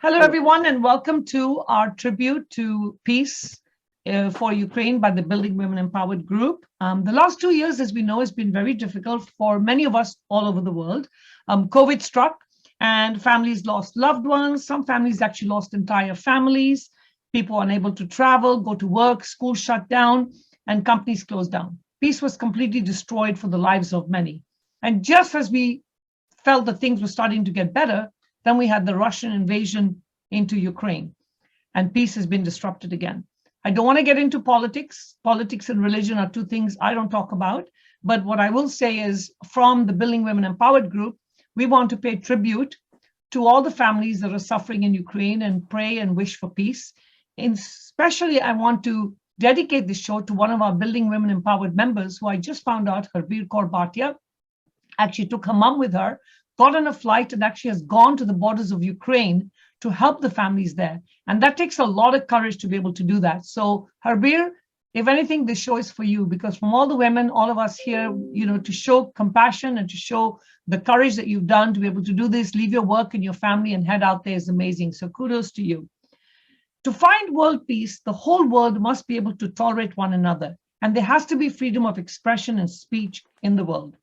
Hello, everyone, and welcome to our tribute to peace for Ukraine by the Building Women Empowered group. The last 2 years, as we know, has been very difficult for many of us all over the world. COVID struck and families lost loved ones. Some families actually lost entire families. People unable to travel, go to work, schools shut down, and companies closed down. Peace was completely destroyed for the lives of many. And just as we felt that things were starting to get better, then we had the Russian invasion into Ukraine, and peace has been disrupted again. I don't want to get into politics. Politics and religion are two things I don't talk about. But what I will say is, from the Building Women Empowered group, we want to pay tribute to all the families that are suffering in Ukraine and pray and wish for peace. And especially, I want to dedicate this show to one of our Building Women Empowered members, who I just found out, Harbir Kaur Bhatia, actually took her mom with her, got on a flight, and actually has gone to the borders of Ukraine to help the families there. And that takes a lot of courage to be able to do that. So Harbir, if anything, this show is for you, because from all the women, all of us here, to show compassion and to show the courage that you've done to be able to do this, leave your work and your family and head out there is amazing. So kudos to you. To find world peace, the whole world must be able to tolerate one another. And there has to be freedom of expression and speech in the world.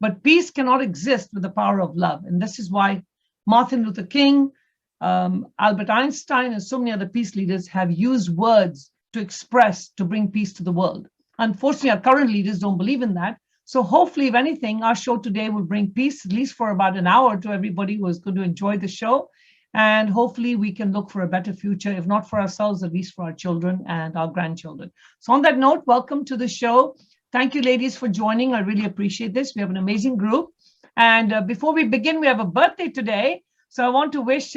But peace cannot exist with the power of love. And this is why Martin Luther King, Albert Einstein, and so many other peace leaders have used words to express, to bring peace to the world. Unfortunately, our current leaders don't believe in that. So hopefully, if anything, our show today will bring peace, at least for about an hour, to everybody who is going to enjoy the show. And hopefully we can look for a better future, if not for ourselves, at least for our children and our grandchildren. So on that note, welcome to the show. Thank you, ladies, for joining. I really appreciate this. We have an amazing group. And before we begin, we have a birthday today. So I want to wish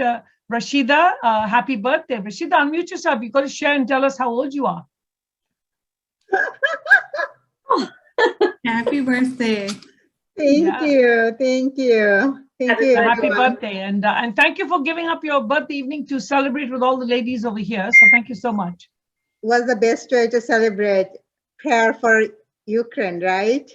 Rashida happy birthday. Rashida, unmute yourself. You've got to share and tell us how old you are. Happy birthday. Thank you. Thank you. Thank you. Happy birthday. And thank you for giving up your birthday evening to celebrate with all the ladies over here. So thank you so much. Was the best way to celebrate. Prayer for Ukraine, right?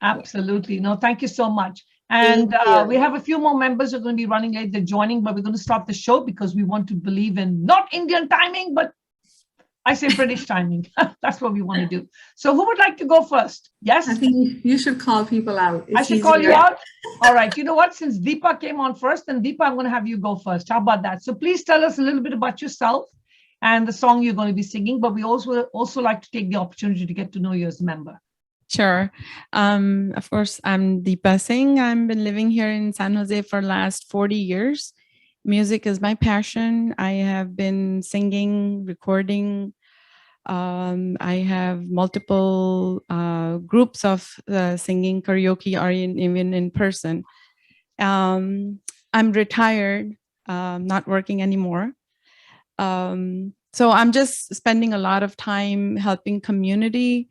Absolutely. No, thank you so much. And we have a few more members who are going to be running late. They're joining, but we're going to stop the show because we want to believe in not Indian timing, but I say British timing. That's what we want to do. So who would like to go first? Yes? I think you should call people out. I should call you out? All right. You know what? Since Deepa came on first, then Deepa, I'm going to have you go first. How about that? So please tell us a little bit about yourself and the song you're going to be singing, but we also like to take the opportunity to get to know you as a member. Sure. Of course, I'm Deepa Singh. I've been living here in San Jose for the last 40 years. Music is my passion. I have been singing, recording. I have multiple groups of singing karaoke or even in person. I'm retired, not working anymore. So I'm just spending a lot of time helping community.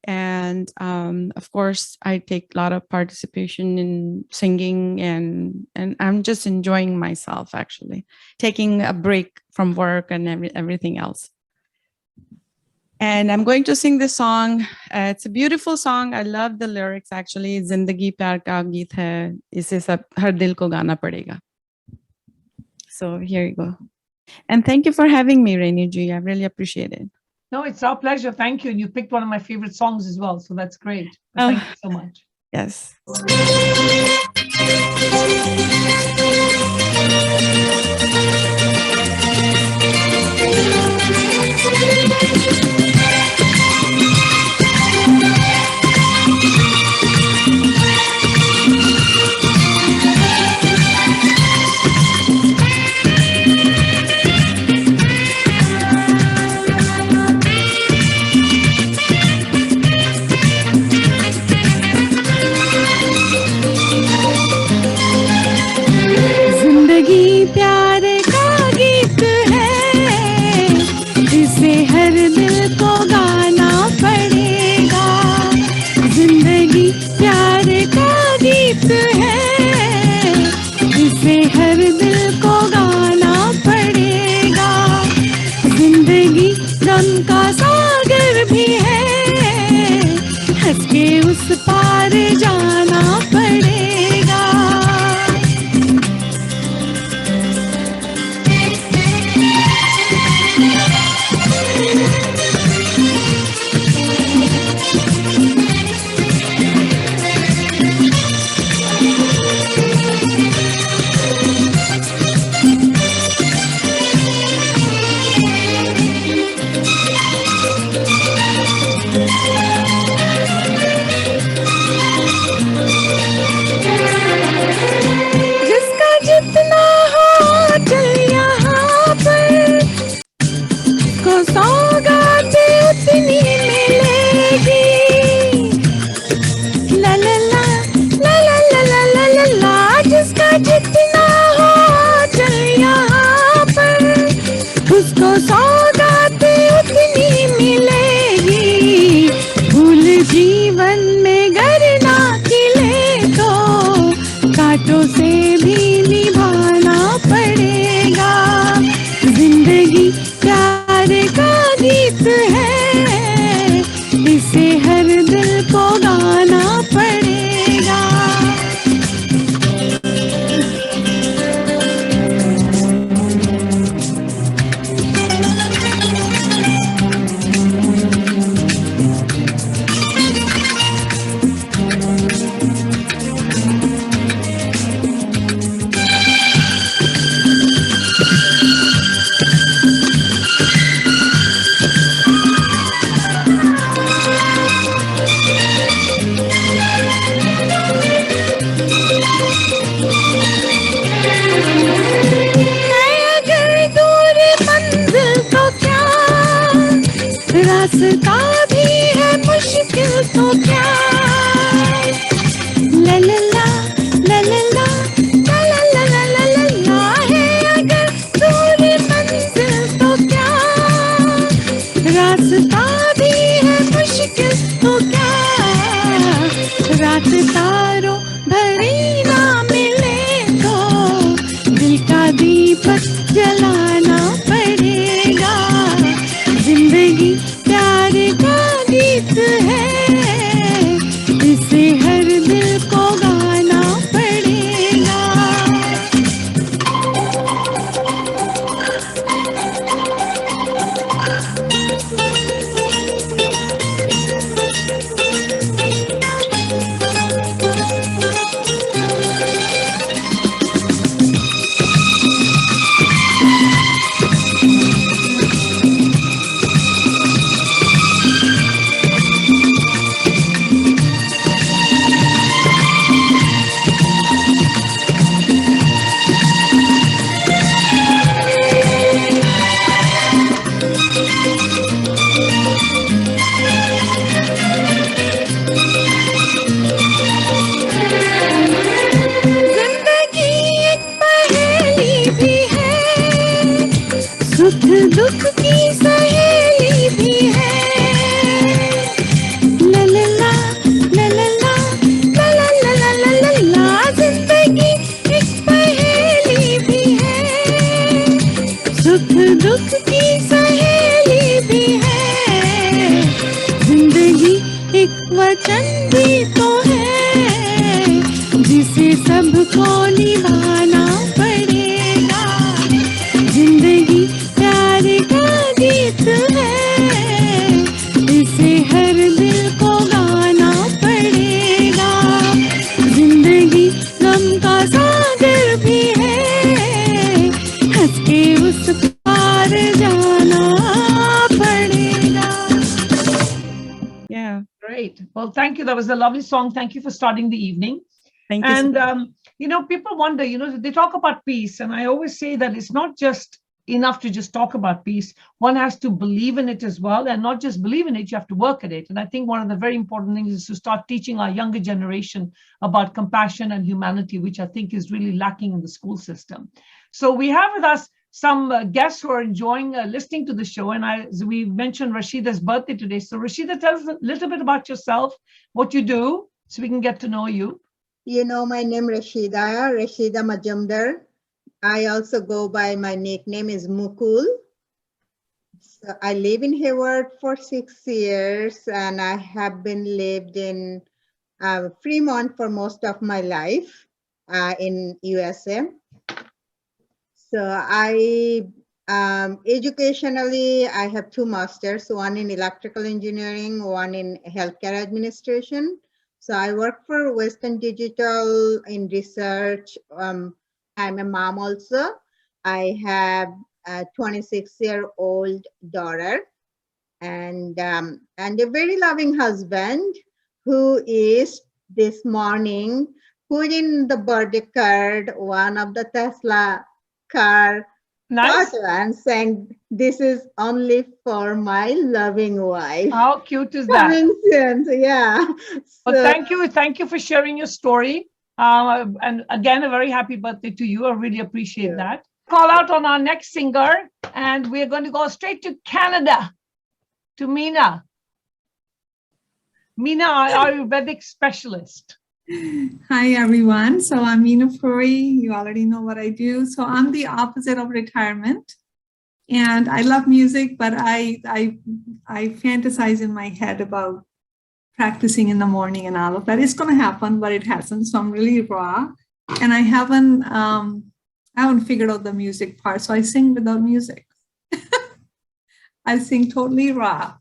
And of course, I take a lot of participation in singing and I'm just enjoying myself, actually, taking a break from work and everything else. And I'm going to sing this song. It's a beautiful song. I love the lyrics, actually. Zindagi pyar ka geet hai, isse sab har dil ko gana padega. So here you go. And thank you for having me, Rainy Ji. I really appreciate it. No, it's our pleasure. Thank you. And you picked one of my favorite songs as well. So that's great. Thank you so much. Yes. कष्टों से भी निभाना पड़ेगा। जिंदगी प्यार का गीत है, इसे हर दिल को गाना पड़ेगा। अगर दूर मंजिल तो क्या, रास्ता भी है मुश्किल तो क्या। ला ला ला ला ला ला ला ला ला ला ला ला ला है अगर दूर मंजिल तो क्या, रास्ता भी है मुश्किल तो क्या। रात तारों भरी ना मिले तो दिल का दीपक जलाना पड़ेगा। जिंदगी प्यार का गीत है, इसे हर दिल को गाना पड़ेगा। जिंदगी एक पहेली भी है, सुख दुख की सहेली भी है। ला ला ला ला ला ला ला ला ला ला ला ला ला जिंदगी एक पहेली भी है, सुख दुख की सहेली भी है। जिंदगी एक वचन भी तो है, जिसे सबको निभाना पड़ेगा। जिंदगी प्यार का गीत है, इसे हर दिल को गाना पड़ेगा। जिंदगी गम का सागर भी है, हंस के उस पार जाना पड़ेगा। Yeah, Great. Well, thank you. That was a lovely song. Thank you for starting the evening. thank you. And people wonder, they talk about peace, and I always say that it's not just enough to just talk about peace. One has to believe in it as well, and not just believe in it, you have to work at it. And I think one of the very important things is to start teaching our younger generation about compassion and humanity, which I think is really lacking in the school system. So we have with us some guests who are enjoying listening to the show, and as we mentioned Rashida's birthday today. So Rashida, tell us a little bit about yourself, what you do, so we can get to know you. You know my name Rashida Majumdar. I also go by my nickname is Mukul. So I live in Hayward for 6 years, and I have been lived in Fremont for most of my life in USA. So educationally, I have 2 masters, one in electrical engineering, one in healthcare administration. So I work for Western Digital in research. I'm a mom also. I have a 26-year-old daughter and a very loving husband who is this morning put in the birthday card, one of the Tesla car Nice. photo and saying, "This is only for my loving wife." How cute is that? Coming soon, so yeah. Well, So- thank you for sharing your story. And again, a very happy birthday to you. I really appreciate Yeah. that. Call out on our next singer, and we're going to go straight to Canada, to Meena. Meena, our Ayurvedic specialist. Hi, everyone. So I'm Meena Puri. You already know what I do. So I'm the opposite of retirement. And I love music, but I fantasize in my head about practicing in the morning and all of that. It's going to happen, but it hasn't. So I'm really raw. And I haven't figured out the music part. So I sing without music. I sing totally raw.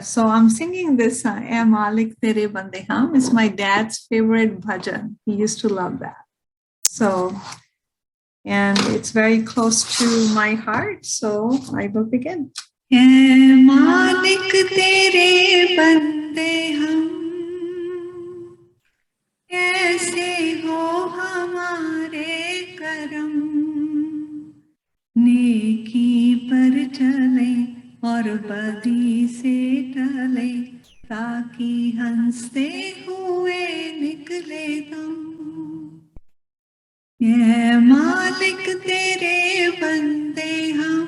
So I'm singing this "Ae Malik Tere Bande Hum." It's my dad's favorite bhajan. He used to love that. So, and it's very close to my heart. So I will begin. "Ae Malik Tere Bande Hum, Aise ho hamare karam, नेकी पर चले और बदी से टले, ताकि हंसते हुए निकले तुम। ये मालिक तेरे बंदे हम,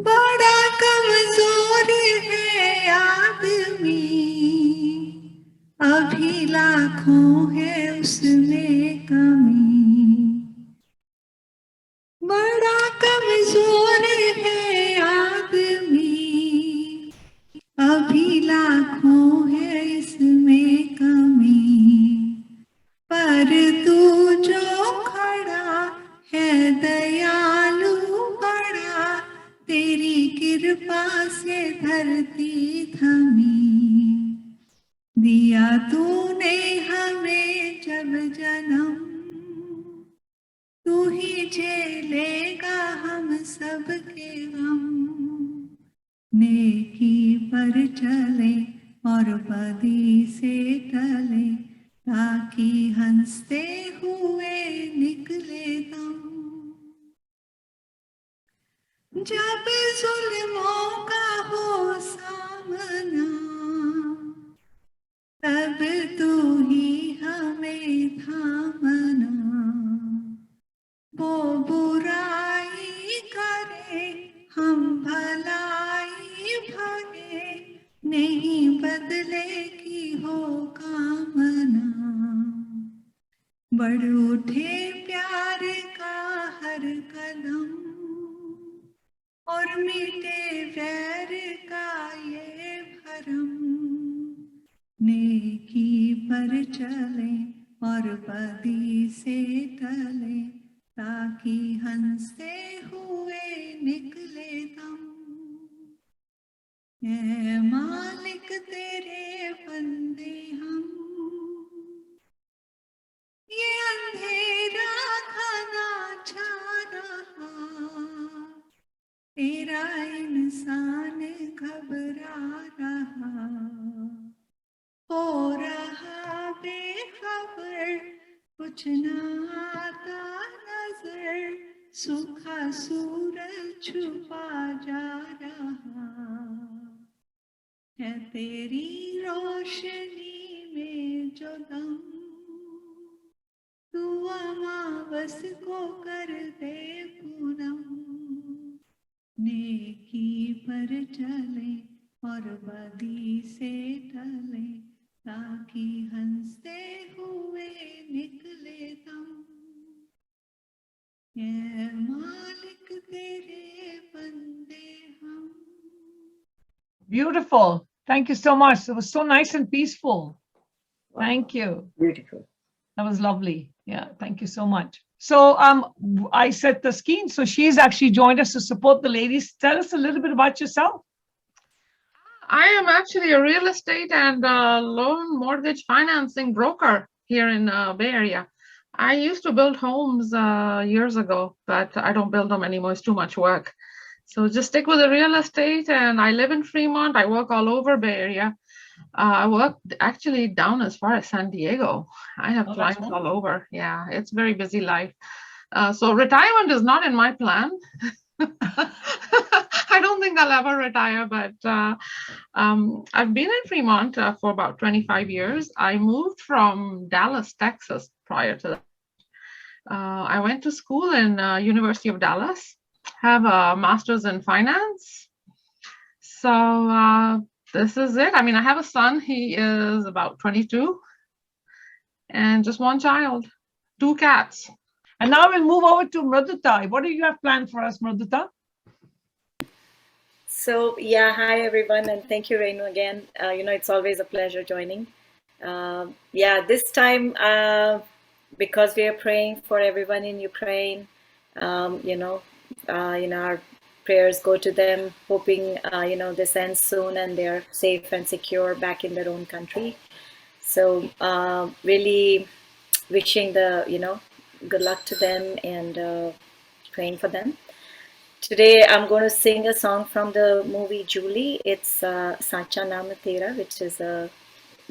बड़ा कमजोर है आदमी, अभी लाखों है उसमें कमी। बड़ा कमजोर है आदमी, अभी लाखों है इसमें कमी। पर तू जो खड़ा है दयालु बड़ा, तेरी कृपा से धरती थमी। दिया तूने हमें जब जन्म, तू ही झेलेगा हम सबके गम। नेकी पर चले और बदी से टले, ताकि हंसते हुए निकले दम। जब जुल्मों का हो सामना, तब तू ही हमें थामना। वो बुराई करे हम भलाई भागे, नहीं बदले की हो कामना। बढ़ उठे प्यार का हर कदम, और मिटे वैर का ये भरम। नेकी पर चले और बदी से टले, ताकि हंसते हुए निकले दम। ऐ मालिक तेरे बंदे हम, ये अंधेरा घना छा रहा, तेरा इंसान घबरा रहा। हो रहा बेखबर, कुछ ना आता नजर, सूखा सूरज छुपा जा रहा है। तेरी रोशनी में जो दम, तू अमावस को कर दे पूनम। नेकी पर चले और बदी से टले, ताकि हंसते हुए निकले दम। ये मालिक तेरे बंदे हम। Beautiful. Thank you so much. It was so nice and peaceful. Thank you. Beautiful. That was lovely. Yeah, thank you so much. So I said Taskeen, so she's actually joined us to support the ladies. Tell us a little bit about yourself. I am actually a real estate and loan mortgage financing broker here in Bay Area. I used to build homes years ago, but I don't build them anymore. It's too much work. So just stick with the real estate, and I live in Fremont. I work all over Bay Area. I work actually down as far as San Diego. I have Oh, that's clients all over. Yeah, it's very busy life. So retirement is not in my plan. I don't think I'll ever retire, but I've been in Fremont for about 25 years. I moved from Dallas, Texas prior to that. I went to school in University of Dallas, have a master's in finance. So this is it. I mean, I have a son. He is about 22, and just one child, 2 cats. And now we'll move over to Mrudita. What do you have planned for us, Mrudita? So yeah, hi everyone, and thank you, Renu, again. It's always a pleasure joining. This time, because we are praying for everyone in Ukraine, our prayers go to them, hoping, this ends soon and they're safe and secure back in their own country. So really wishing good luck to them and praying for them. Today, I'm going to sing a song from the movie Julie. It's Sacha Naam Tera, which is a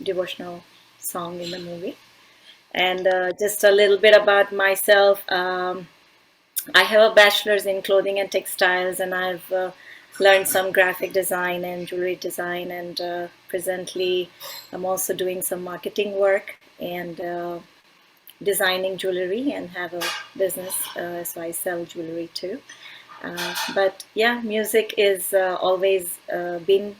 devotional song in the movie. And just a little bit about myself. I have a bachelor's in clothing and textiles, and I've learned some graphic design and jewelry design. And presently, I'm also doing some marketing work and designing jewelry and have a business. So I sell jewelry too. But yeah, music is always been,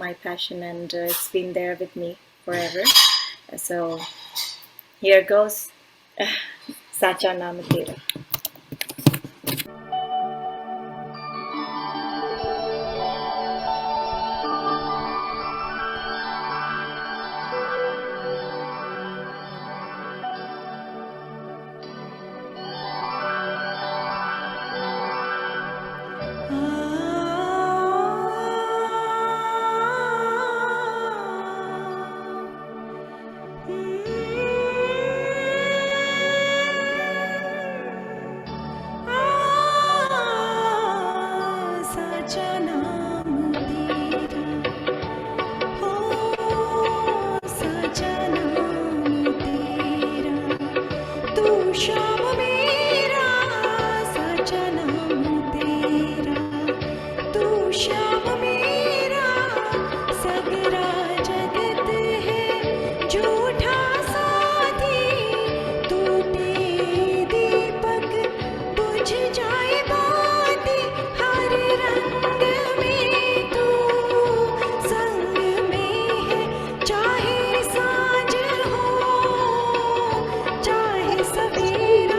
my passion, and it's been there with me forever. So here goes Sacha Naam Tera. चाहे सवेरा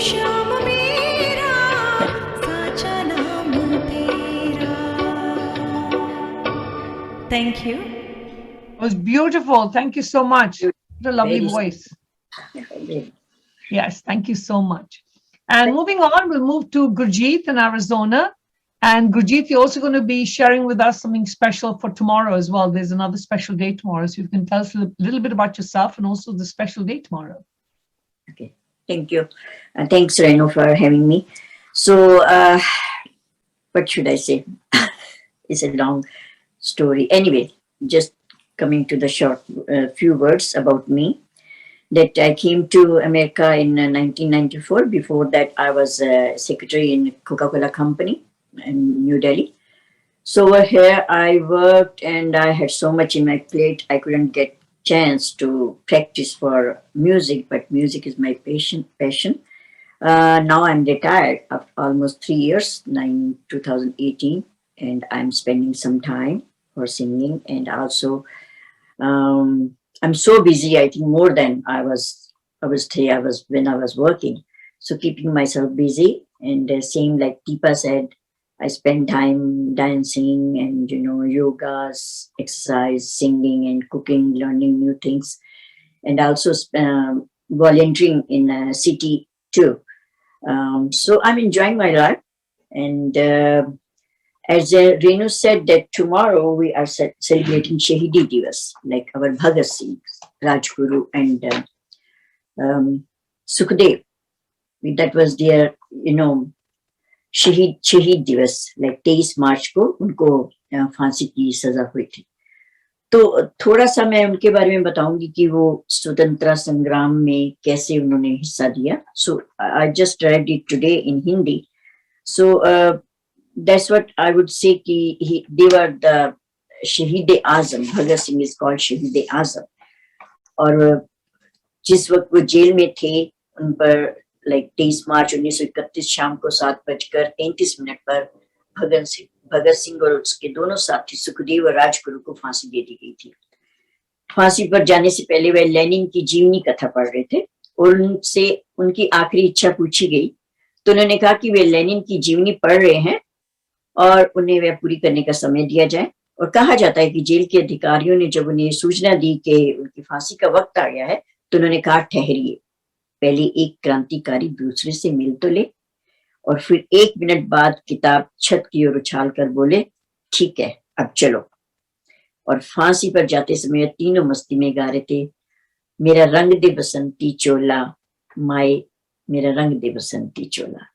श्याम मेरा साचा नाम तेरा. Thank you. It was beautiful. Thank you so much. What a lovely Very- voice. Yeah. Yes, thank you so much. And moving on, we'll move to Gurjeet in Arizona. And Gurjeet, you're also going to be sharing with us something special for tomorrow as well. There's another special day tomorrow. So you can tell us a little bit about yourself and also the special day tomorrow. Okay, thank you. Thanks, Reno, for having me. So, what should I say? It's a long story. Anyway, just coming to the short few words about me. That I came to America in 1994. Before that, I was a secretary in Coca-Cola Company in New Delhi. So over here, I worked and I had so much in my plate, I couldn't get chance to practice for music, but music is my passion. Now I'm retired after almost 3 years, 2018, and I'm spending some time for singing, and also I'm so busy, I think more than I was when I was working. So keeping myself busy, and same like Deepa said, I spend time dancing and, yogas, exercise, singing and cooking, learning new things, and also volunteering in a city too. So I'm enjoying my life. And as Renu said, that tomorrow we are celebrating Shahidi Divas, like our Bhagat Singh, Rajguru, and Sukhdev. That was their, शहीद दिवस, like 23 मार्च को उनको फांसी की सजा हुई थी. तो थोड़ा सा मैं उनके बारे में बताऊंगी कि वो स्वतंत्रता संग्राम में कैसे उन्होंने हिस्सा दिया. So I just read it today in Hindi. So that's what I would say कि they were the Shaheed Azam. Bhagat Singh is called Shaheed Azam. और जिस वक्त वो जेल में थे, उन पर लाइक 23 मार्च 1931 शाम को 7:33 पर भगत सिंह और उसके दोनों साथी सुखदेव और राजगुरु को फांसी दे दी गई थी. फांसी पर जाने से पहले वे लेनिन की जीवनी कथा पढ़ रहे थे और उनसे उनकी आखिरी इच्छा पूछी गई. तो उन्होंने कहा कि वे लेनिन की जीवनी पढ़ रहे हैं और उन्हें वह पूरी करने का समय दिया जाए. और कहा जाता है कि जेल के अधिकारियों ने जब उन्हें सूचना दी कि उनकी फांसी का वक्त आ गया है, तो उन्होंने कहा ठहरिए, पहले एक क्रांतिकारी दूसरे से मिल तो ले. और फिर 1 मिनट बाद किताब छत की ओर उछाल कर बोले, ठीक है अब चलो. और फांसी पर जाते समय तीनों मस्ती में गा रहे थे, मेरा रंग दे बसंती चोला, माए मेरा रंग दे बसंती चोला.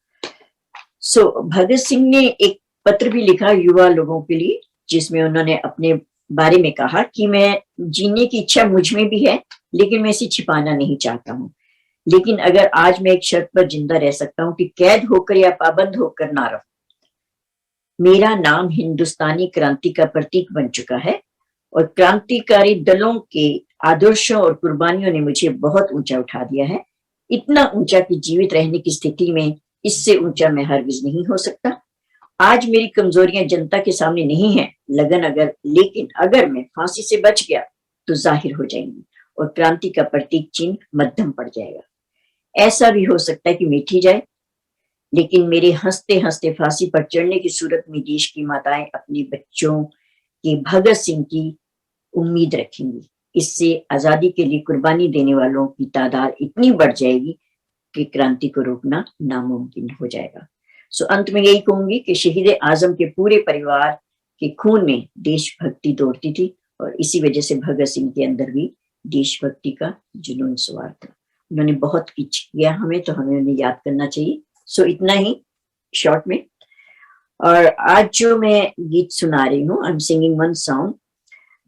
सो भगत सिंह ने एक पत्र भी लिखा युवा लोगों के लिए, जिसमें उन्होंने अपने बारे में कहा कि मैं जीने की इच्छा मुझ में भी है, लेकिन मैं इसे छिपाना नहीं चाहता हूँ. लेकिन अगर आज मैं एक शर्त पर जिंदा रह सकता हूं कि कैद होकर या पाबंद होकर ना रहूं. मेरा नाम हिंदुस्तानी क्रांति का प्रतीक बन चुका है और क्रांतिकारी दलों के आदर्शों और कुर्बानियों ने मुझे बहुत ऊंचा उठा दिया है. इतना ऊंचा कि जीवित रहने की स्थिति में इससे ऊंचा मैं हरगिज नहीं हो सकता. आज मेरी कमजोरियां जनता के सामने नहीं है, लेकिन अगर मैं फांसी से बच गया तो जाहिर हो जाएंगी और क्रांति का प्रतीक चिन्ह मध्यम पड़ जाएगा. ऐसा भी हो सकता है कि मिट जाए, लेकिन मेरे हंसते हंसते फांसी पर चढ़ने की सूरत में देश की माताएं अपने बच्चों के भगत सिंह की उम्मीद रखेंगी. इससे आजादी के लिए कुर्बानी देने वालों की तादाद इतनी बढ़ जाएगी कि क्रांति को रोकना नामुमकिन हो जाएगा. सो अंत में यही कहूंगी कि शहीद आजम के पूरे परिवार के खून में देशभक्ति दौड़ती थी और इसी वजह से भगत सिंह के अंदर भी देशभक्ति का जुनून सवार था. उन्होंने बहुत कुछ किया हमें, तो हमें उन्हें याद करना चाहिए. सो इतना ही शॉर्ट में. और आज जो मैं गीत सुना रही हूँ, I am singing one song.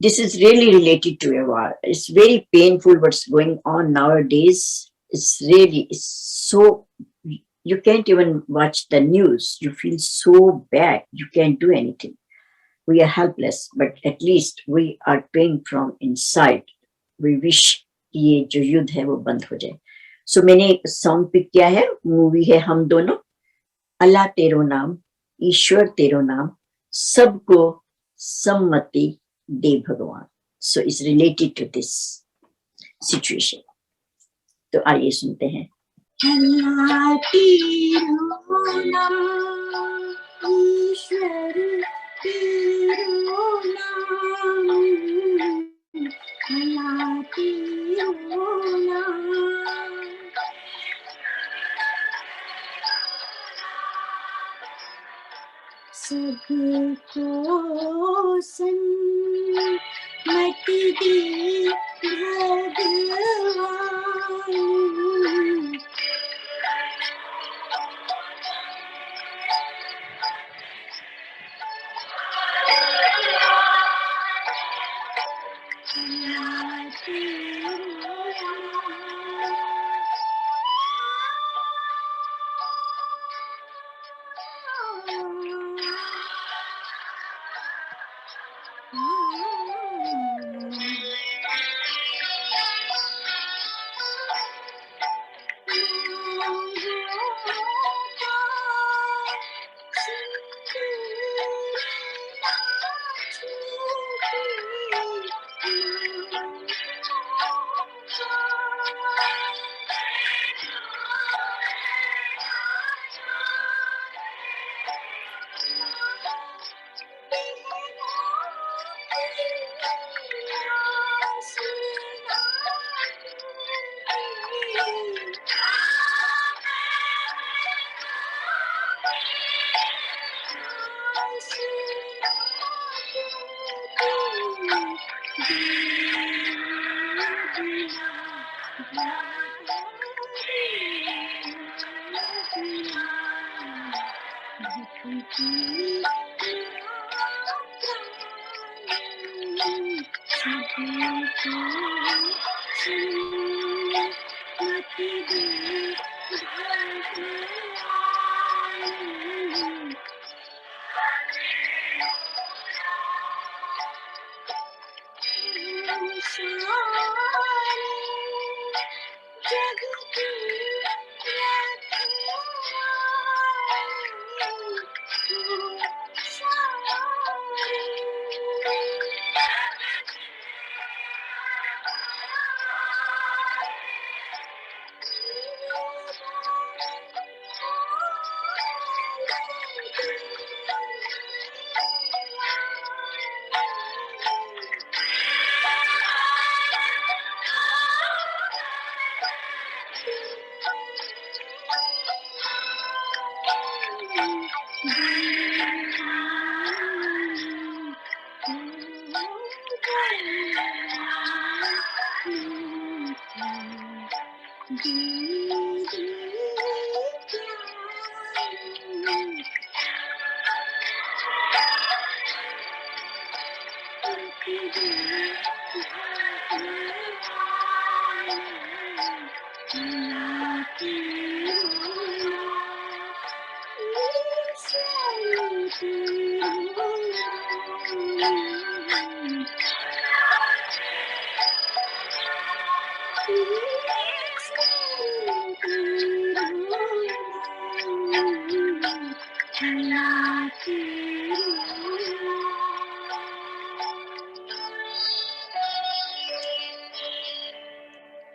This is really related to a war. It's very painful what's going on nowadays. It's really, it's so, you can't even watch the news. You feel so bad. You can't do anything. We are helpless, but at least we are praying from inside. We wish कि ये जो युद्ध है वो बंद हो जाए. सो मैंने एक सॉन्ग पिक किया है, मूवी है हम दोनों. अल्लाह तेरो नाम, ईश्वर तेरो नाम, सबको सम्मति दे भगवान. So it's related to this situation. तो आइए सुनते हैं. हलाती रोना ईश्वर की रोना हलाती रोना सबको सन्मति दे भगवान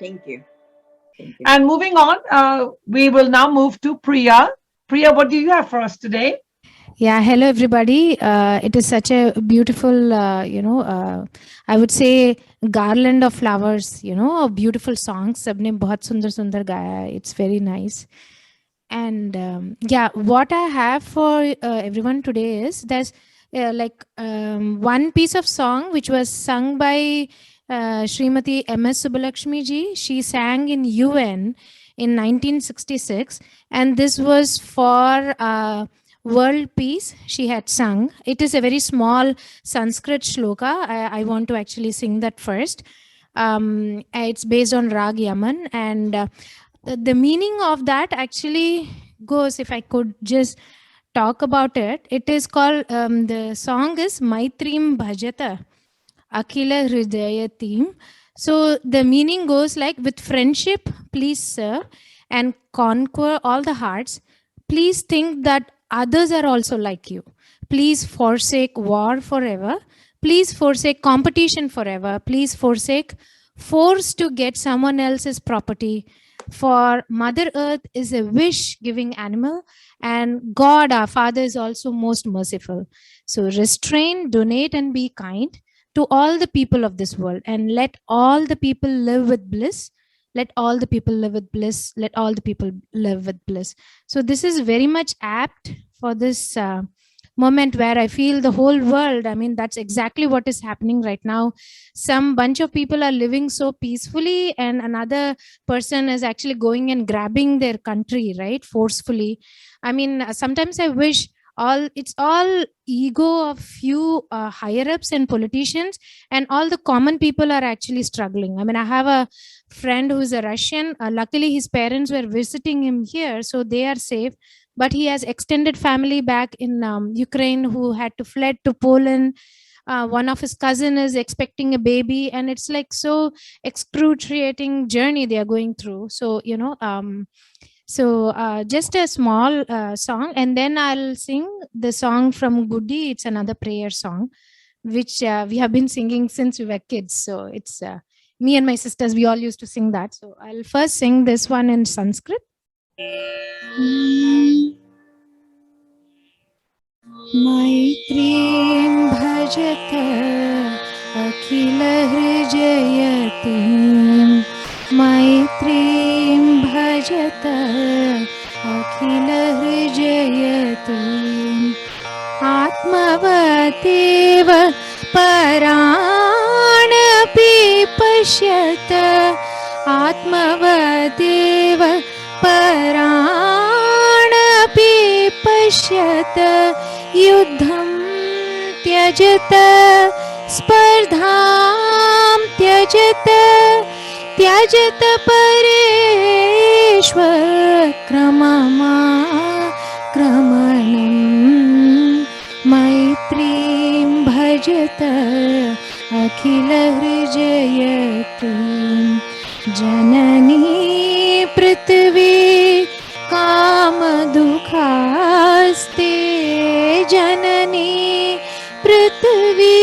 Thank you. Thank you. And moving on, we will now move to Priya. Priya, what do you have for us today? Yeah, hello everybody. It is such a beautiful, I would say garland of flowers, a beautiful songs. Sabne bahut sundar sundar gaya. It's very nice. And what I have for everyone today is there's one piece of song which was sung by Srimati M.S. Subbalakshmi ji. She sang in UN in 1966, and this was for world peace. She had sung. It is a very small Sanskrit shloka. I want to actually sing that first. It's based on Rag Yaman, and the meaning of that actually goes, if I could just talk about it, it is called, the song is Maitrim Bhajata Akhila Hridayatim. So the meaning goes like, with friendship, please serve and conquer all the hearts. Please think that others are also like you. Please forsake war forever. Please forsake competition forever. Please forsake force to get someone else's property. for Mother Earth is a wish giving animal, and God, our Father, is also most merciful. So restrain, donate, and be kind to all the people of this world, and let all the people live with bliss. Let all the people live with bliss. Let all the people live with bliss. So this is very much apt for this moment where I feel the whole world, I mean, that's exactly what is happening right now. Some bunch of people are living so peacefully, and another person is actually going and grabbing their country, right, forcefully. I mean, sometimes I wish it's all ego of few higher ups and politicians, and all the common people are actually struggling. I mean, I have a friend who is a Russian. Luckily his parents were visiting him here, so they are safe, but he has extended family back in Ukraine who had to fled to Poland. One of his cousin is expecting a baby, and it's like so excruciating journey they are going through. So just a small song, and then I'll sing the song from Goody. It's another prayer song which we have been singing since we were kids. So it's me and my sisters, we all used to sing that. So I'll first sing this one in Sanskrit. Maitrim bhajata akhila hrijayatim. Maitrim bhajata akhila hrijayatim. Atmavateva paranapi pashyata. Atmavateva paranapi pashyata. Yuddham tyajata spardham tyajata. Tyajata pareshwar kramama kramanam. Maitrim bhajata akhila hrijayatim. Janani prithvi kamadukhaste. Janani prithvi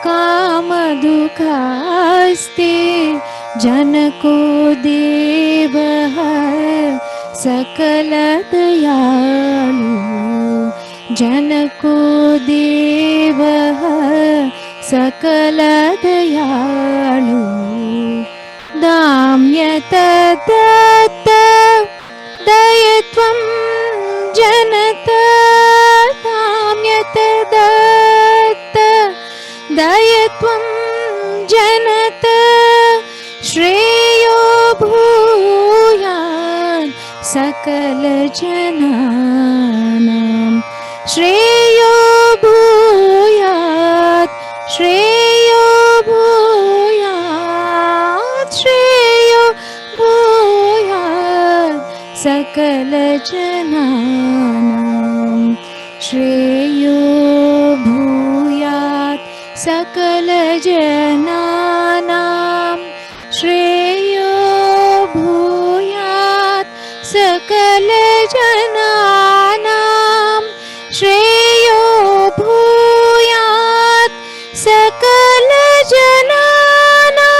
kamadukhaste. Janako devah sakala dayalu. Janako devah sakala dayalu. Damyata datta dayatvam janata. Damyata datta dayatvam janata. Shreyo bhuyan sakala jananam. Shreyo bhuyat. Shreyo bhuyat. Shreyo bhuyat sakala jananam. Shreyo bhuyat sakala jananam. Shreyo bhuyat sakala jananam. Shreyo bhuyat sakala jananam.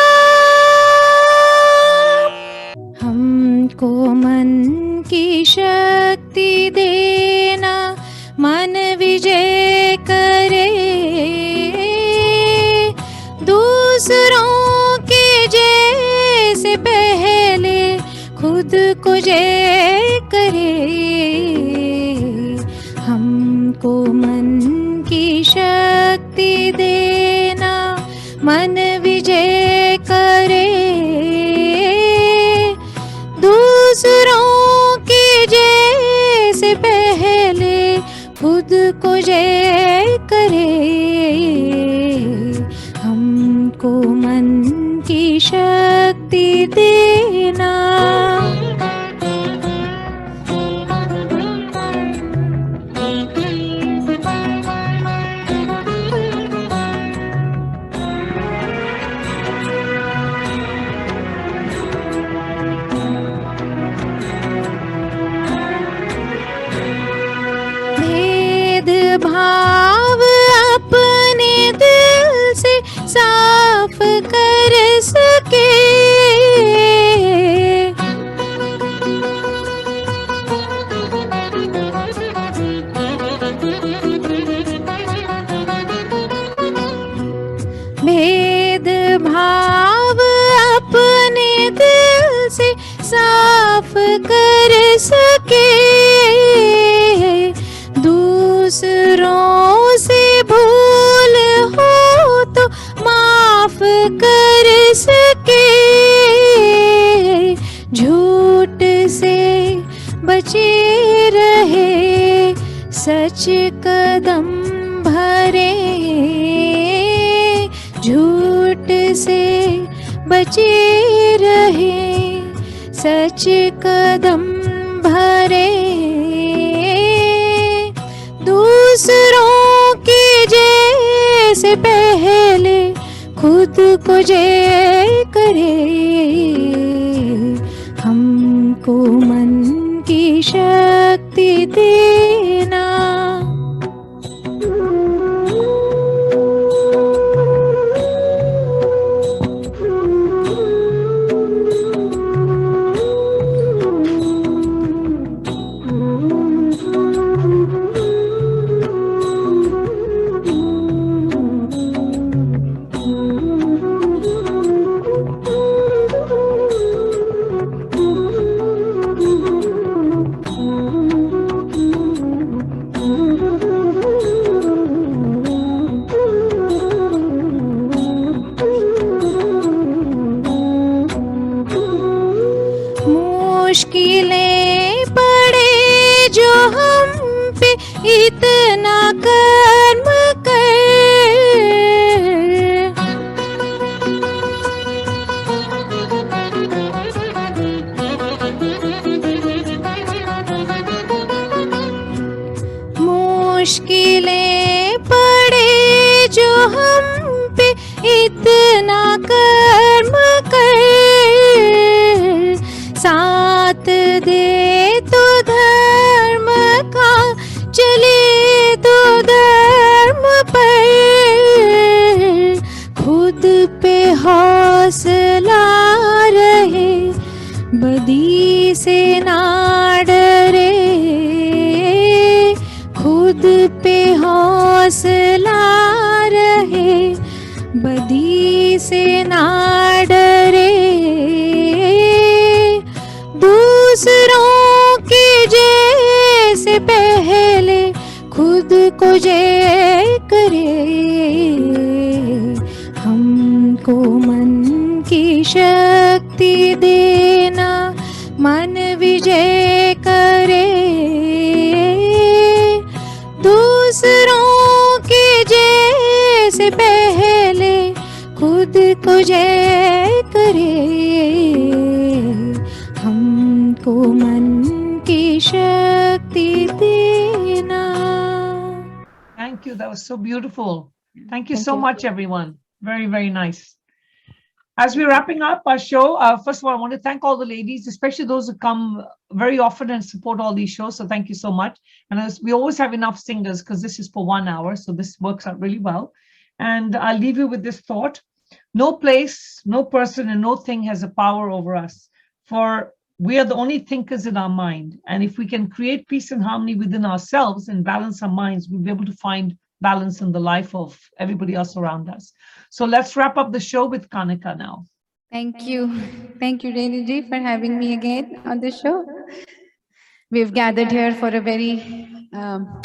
हमको मन की शक्ति देना, मन विजय करे. दूसरों के जैसे पहले खुद को जय करे. हमको मन की शक्ति देना, मन विजय करे. दूसरों के जैसे पहले खुद को जय करे. हमको मन की शक्ति देना. बचे रहे, सच कदम भरे, झूठ से बचे रहे, सच कदम भरे, दूसरों की जैसे पहले खुद को जय करे, हमको मन की शक्ति देना। मुश्किलें पड़े जो हम पे इतना कर्म कर, मुश्किलें पड़े जो हम पे इतना कर्म कर, साथ दे तो धर्म का, चले तो धर्म पर, खुद पे हौसला रहे, बदी से ना डरे, खुद पे हौसला रहे, बदी से ना डरे, दूसरों की जैसे पहले खुद को जय करे, हमको मन की शक्ति देना, मन विजय करे, दूसरों की जैसे पहले खुद को जय करे, हमको मन की शक्ति देना। Thank you. That was so beautiful. Thank you Thank so you. much, everyone. Very, very nice. As we're wrapping up our show, first of all, I want to thank all the ladies, especially those who come very often and support all these shows. So thank you so much. And we always have enough singers because this is for 1 hour. So this works out really well. And I'll leave you with this thought. No place, no person, and no thing has a power over us. For we are the only thinkers in our mind. And if we can create peace and harmony within ourselves and balance our minds, we'll be able to find balance in the life of everybody else around us. So let's wrap up the show with Kanika now. Thank you. Thank you, Renu ji, for having me again on the show. We've gathered here for a very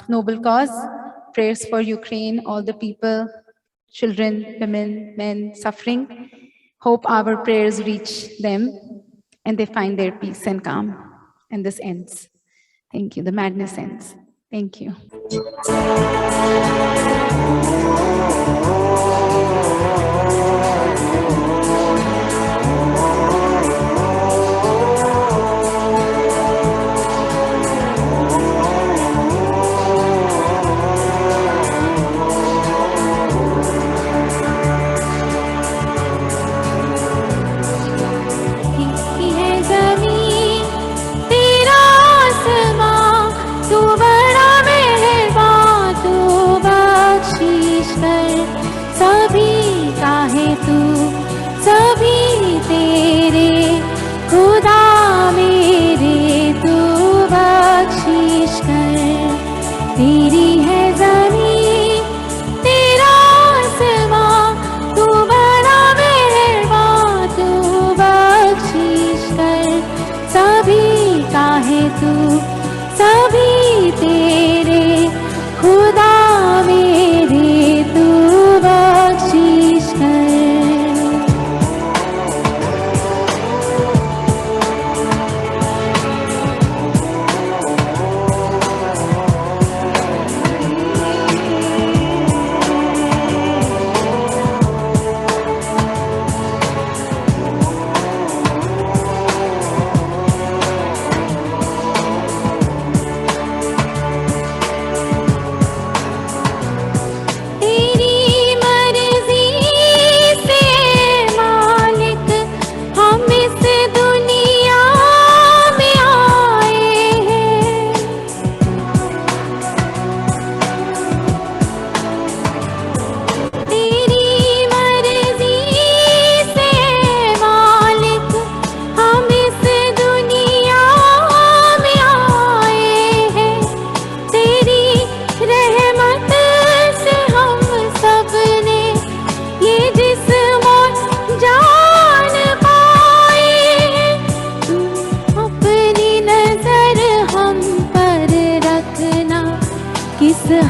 noble cause. Prayers for Ukraine, all the people, children, women, men suffering. Hope our prayers reach them and they find their peace and calm. And this ends. Thank you. The madness ends. Thank you. सभी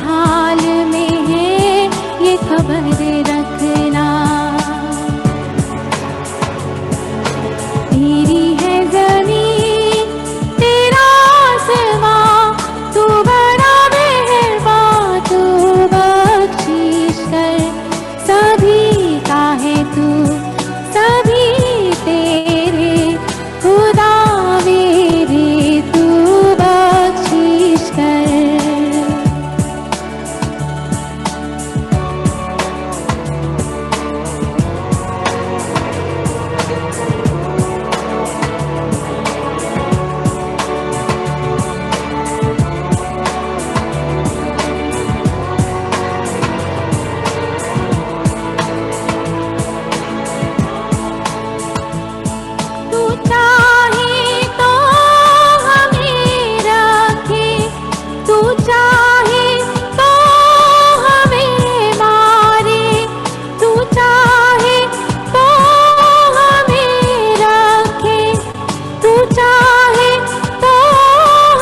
हाल में है ये खबर रखना। तेरी है ज़मीन तेरा आसमां, तू बड़ा मेहरबान, तू बख्शिश कर सभी का है तू, सभी तेरे खुदा मेरे, तू बख्शिश कर। तू चाहे तो हमें रखे, तू चाहे तो हमें मारे, तू चाहे तो हमें रखे, तू चाहे तो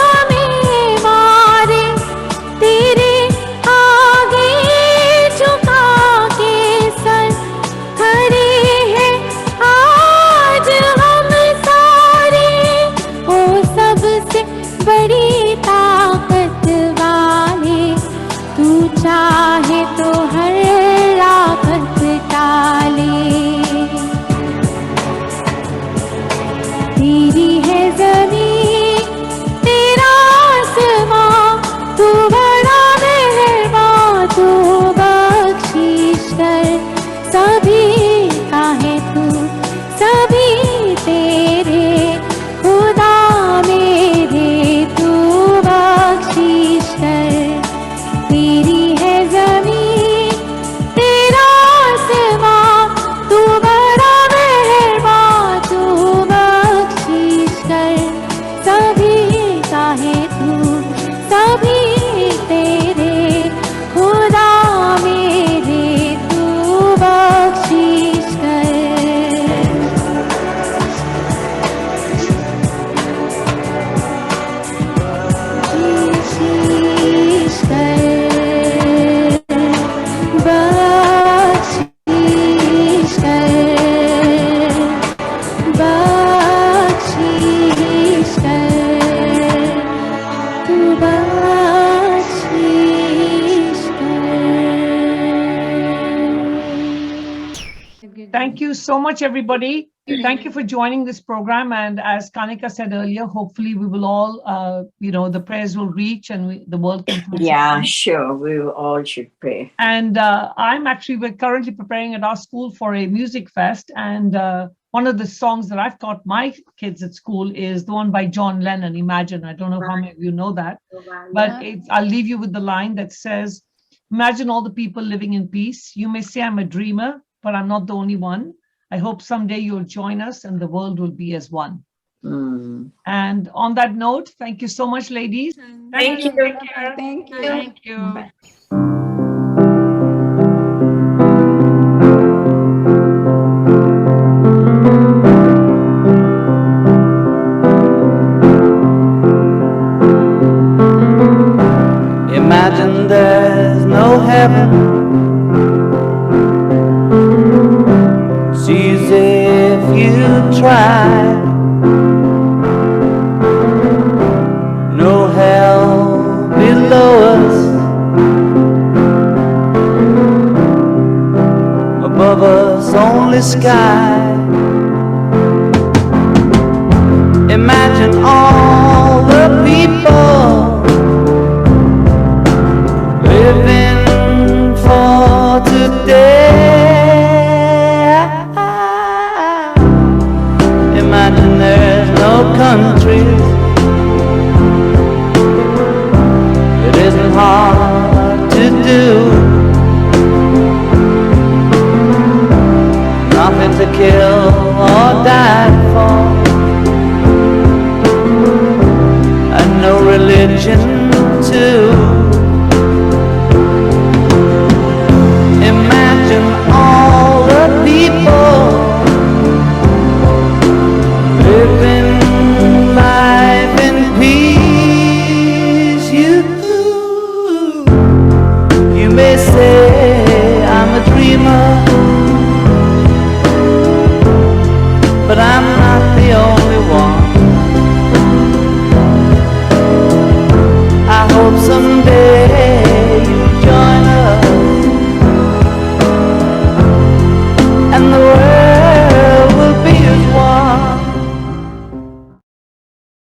हमें मारे। तेरे आगे झुका के सर खड़े हैं आज हम सारे, ओ सबसे बड़ी ताकत वाले, तू चाहे तो हर आफत टाले। तेरी है ज़मीन तेरा आसमां, तू बड़ा मेहरबान, तू बख्शिश कर सभी का है तू, सभी तेरे खुदा मेरे, तू बख्शिश कर। तेरी है ज़मीन तेरा आसमां, तू बड़ा मेहरबान, तू बख्शिश कर सभी का है तू, सभी तेरे खुदा मेरे, तू बख्शिश कर। बख्शिश कर, बख्शिश कर, बख्शिश कर, तू बख्शिश कर। Thank you so much, everybody. Thank you for joining this program. And as Kanika said earlier, hopefully we will all, the prayers will reach and the world can. find Yeah, something. sure. We all should pray. And we're currently preparing at our school for a music fest. And one of the songs that I've taught my kids at school is the one by John Lennon, Imagine. I don't know how many of you know that, but I'll leave you with the line that says, imagine all the people living in peace. You may say I'm a dreamer, but I'm not the only one. I hope someday you'll join us and the world will be as one. Mm. And on that note, thank you so much, ladies. Thank you. Take care. Thank you. Thank you. Bye. Imagine there's no heaven. It's easy if you try. No hell below us. Above us only sky. Imagine all the people living for today. Imagine there's no countries. It isn't hard to do. Nothing to kill or die for, and no religion too.